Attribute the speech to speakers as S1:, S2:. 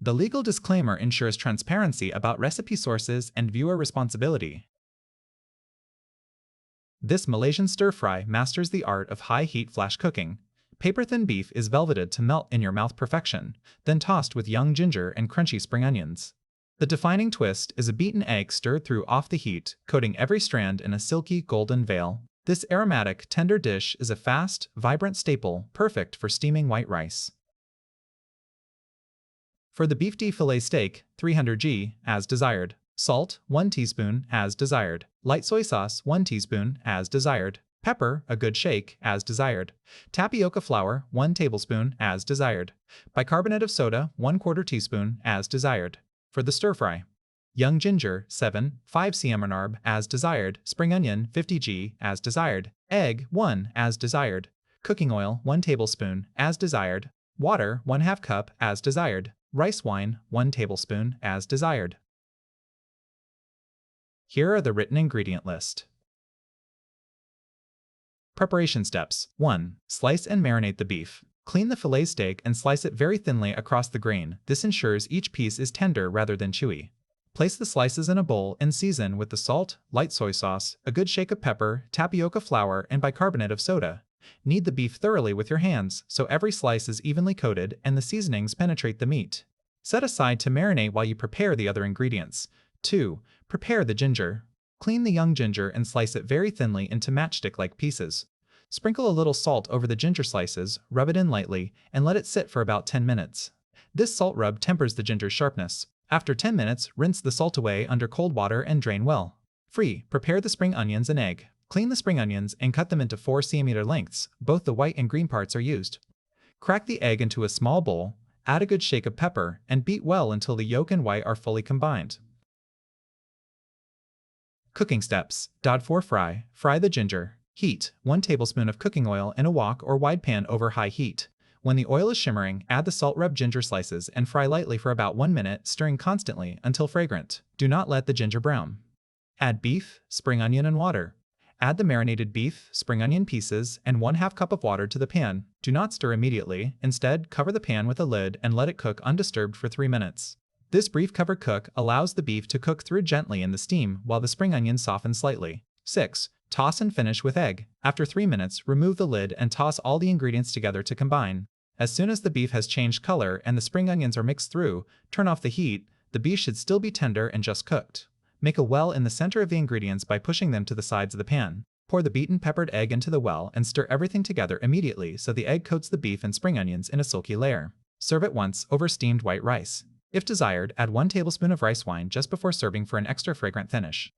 S1: The legal disclaimer ensures transparency about recipe sources and viewer responsibility. This Malaysian stir-fry masters the art of high-heat flash cooking. Paper-thin beef is velveted to melt in your mouth perfection, then tossed with young ginger and crunchy spring onions. The defining twist is a beaten egg stirred through off the heat, coating every strand in a silky golden veil. This aromatic, tender dish is a fast, vibrant staple, perfect for steaming white rice. For the beef fillet steak, 300 g, as desired. Salt, 1 teaspoon, as desired. Light soy sauce, 1 teaspoon, as desired. Pepper, a good shake, as desired. Tapioca flour, 1 tablespoon, as desired. Bicarbonate of soda, 1/4 teaspoon, as desired. For the stir-fry, young ginger, 5 cm, as desired. Spring onion, 50 g, as desired. Egg, 1, as desired. Cooking oil, 1 tablespoon, as desired. Water, 1/2 cup, as desired. Rice wine, 1 tablespoon, as desired. Here are the written ingredient list. Preparation steps. 1. Slice and marinate the beef. Clean the fillet steak and slice it very thinly across the grain. This ensures each piece is tender rather than chewy. Place the slices in a bowl and season with the salt, light soy sauce, a good shake of pepper, tapioca flour, and bicarbonate of soda. Knead the beef thoroughly with your hands so every slice is evenly coated and the seasonings penetrate the meat. Set aside to marinate while you prepare the other ingredients. 2. Prepare the ginger. Clean the young ginger and slice it very thinly into matchstick-like pieces. Sprinkle a little salt over the ginger slices, rub it in lightly, and let it sit for about 10 minutes. This salt rub tempers the ginger's sharpness. After 10 minutes, rinse the salt away under cold water and drain well. Prepare the spring onions and egg. Clean the spring onions and cut them into 4 cm lengths. Both the white and green parts are used. Crack the egg into a small bowl, add a good shake of pepper, and beat well until the yolk and white are fully combined. Cooking steps. 4. Fry the ginger. Heat 1 tablespoon of cooking oil in a wok or wide pan over high heat. When the oil is shimmering, add the salt-rubbed ginger slices and fry lightly for about 1 minute, stirring constantly until fragrant. Do not let the ginger brown. Add beef, spring onion, and water. Add the marinated beef, spring onion pieces, and 1/2 cup of water to the pan. Do not stir immediately. Instead, cover the pan with a lid and let it cook undisturbed for 3 minutes. This brief covered cook allows the beef to cook through gently in the steam while the spring onions soften slightly. 6. Toss and finish with egg. After 3 minutes, remove the lid and toss all the ingredients together to combine. As soon as the beef has changed color and the spring onions are mixed through, turn off the heat. The beef should still be tender and just cooked. Make a well in the center of the ingredients by pushing them to the sides of the pan. Pour the beaten peppered egg into the well and stir everything together immediately so the egg coats the beef and spring onions in a silky layer. Serve at once over steamed white rice. If desired, add 1 tablespoon of rice wine just before serving for an extra fragrant finish.